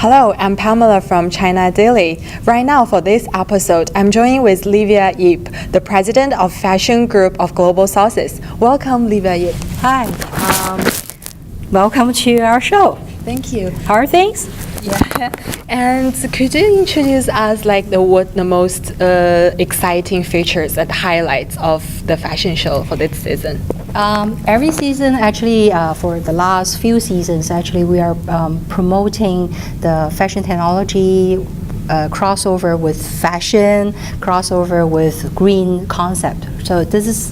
Hello, I'm Pamela from China Daily. Right now, for this episode, I'm joining with Livia Yip, the president of Fashion Group of Global Sources. Welcome, Livia Yip. Hi, welcome to our show. Thank you. How are things? Yeah. And could you introduce us what the most exciting features and highlights of the fashion show for this season? Every season, actually, for the last few seasons, actually, we are promoting the fashion technology crossover with fashion, crossover with green concept. So this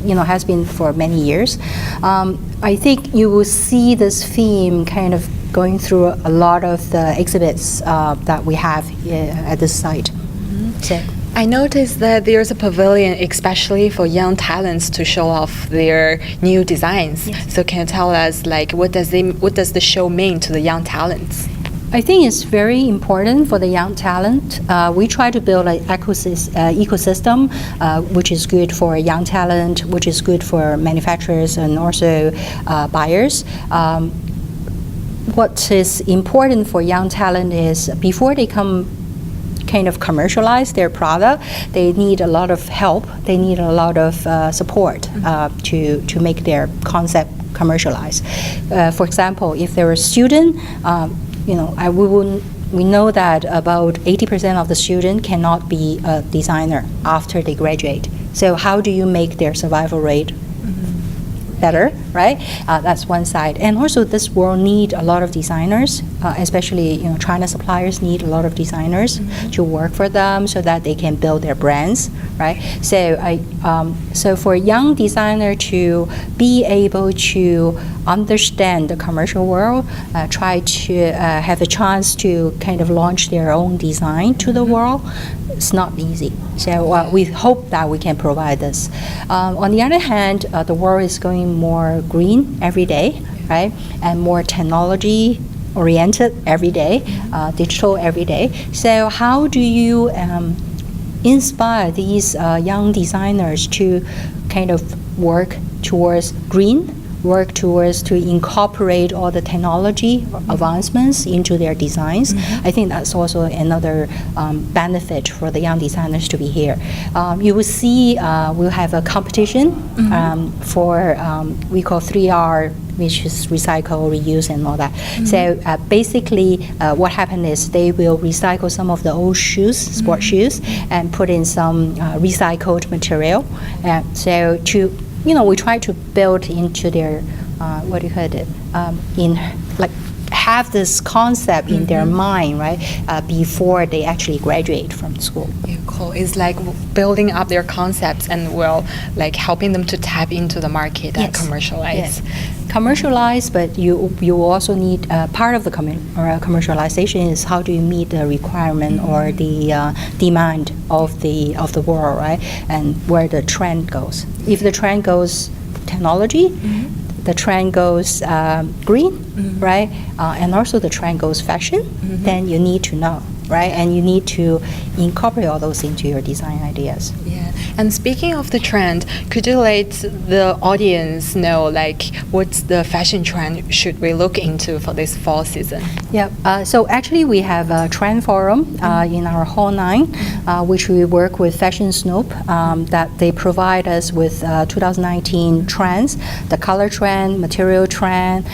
has been for many years. I think you will see this theme kind of going through a lot of the exhibits that we have at this site. Mm-hmm. So I noticed that there's a pavilion especially for young talents to show off their new designs. Yes. So can you tell us what does the show mean to the young talents? I think it's very important for the young talent. We try to build an ecosystem which is good for young talent, which is good for manufacturers and also buyers. What is important for young talent is before they kind of commercialize their product, they need a lot of help. They need a lot of support to make their concept commercialize. For example, if they're a student, we know that about 80% of the students cannot be a designer after they graduate. So how do you make their survival rate better, right? That's one side. And also this world need a lot of designers, especially China suppliers need a lot of designers to work for them so that they can build their brands, right? So for a young designer to be able to understand the commercial world, try to have a chance to kind of launch their own design to the world, it's not easy. So we hope that we can provide this. On the other hand, the world is going more green every day, right? And more technology oriented every day, digital every day. So how do you inspire these young designers to kind of work towards green, work towards to incorporate all the technology advancements into their designs? I think that's also another benefit for the young designers to be here. You will see we'll have a competition for we call 3R, which is recycle, reuse, and all that. So basically what happened is they will recycle some of the old shoes, sport shoes, and put in some recycled material. So we try to build into their, have this concept in their mind, right, before they actually graduate from school. Yeah, cool. It's like building up their concepts and helping them to tap into the market and commercialize. Yes. Commercialize, but you also need part of the commercialization is how do you meet the requirement or the demand of the world, right? And where the trend goes. If the trend goes technology, the trend goes green, right? And also the trend goes fashion, then you need to know, right? And you need to incorporate all those into your design ideas. Yeah. And speaking of the trend, could you let the audience know what's the fashion trend should we look into for this fall season? Yeah. So actually we have a trend forum in our Hall 9, which we work with Fashion Snoop, that they provide us with 2019 trends, the color trend, material trend,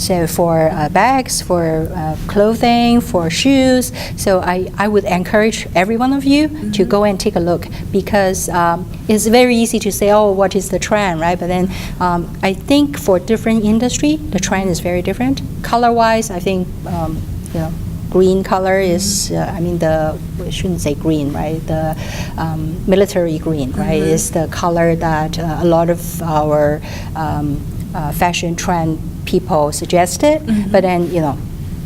so for bags, for clothing, for shoes. So I would encourage every one of you to go and take a look, because it's very easy to say, oh, what is the trend, right? But then I think for different industry, the trend is very different. Color-wise, I think green color is, we shouldn't say green, right? The military green, right, is the color that a lot of our fashion trend people suggested. But then,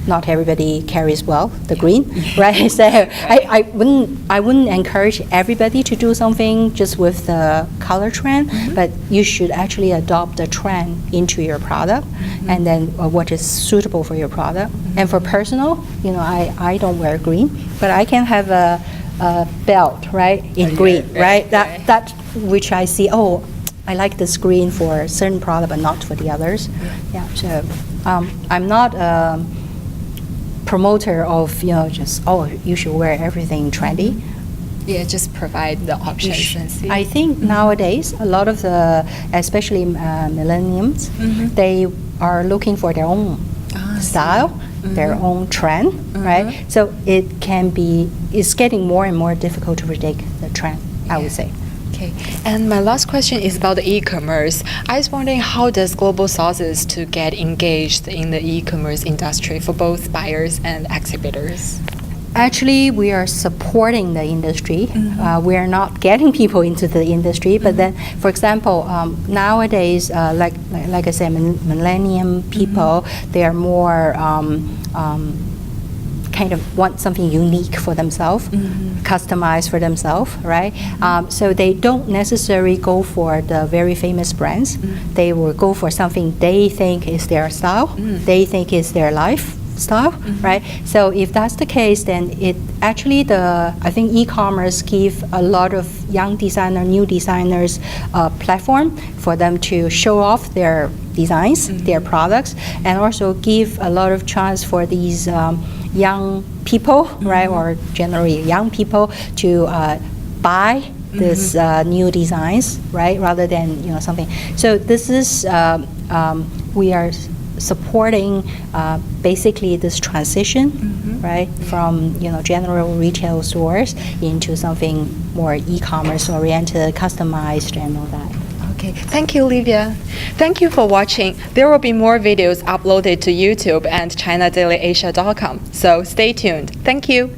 not everybody carries well the green, right? So I wouldn't encourage everybody to do something just with the color trend, but you should actually adopt the trend into your product, and then what is suitable for your product. And for personal, I don't wear green, but I can have a belt, right, in green, right? That which I see, oh, I like this green for a certain product, but not for the others. Yeah. So I'm not promoter of, just, you should wear everything trendy. Yeah, just provide the options and see. I think nowadays, a lot of the, especially millennials, they are looking for their own style, their own trend, right? So it's getting more and more difficult to predict the trend, I would say. Okay, and my last question is about the e-commerce. I was wondering, how does Global Sources to get engaged in the e-commerce industry for both buyers and exhibitors? Actually, we are supporting the industry. We are not getting people into the industry. But then, for example, nowadays, like I said, millennium people, they are more kind of want something unique for themselves, customized for themselves, right? So they don't necessarily go for the very famous brands. They will go for something they think is their style, they think is their lifestyle, right? So if that's the case, then it actually I think e-commerce give a lot of young new designers a platform for them to show off their designs, their products, and also give a lot of chance for these young people, right, or generally young people to buy this new designs, right, rather than something. So this is we are supporting basically this transition, right, from general retail stores into something more e-commerce oriented, customized, and all that. Okay, thank you, Livia. Thank you for watching. There will be more videos uploaded to YouTube and ChinaDailyAsia.com, so stay tuned. Thank you.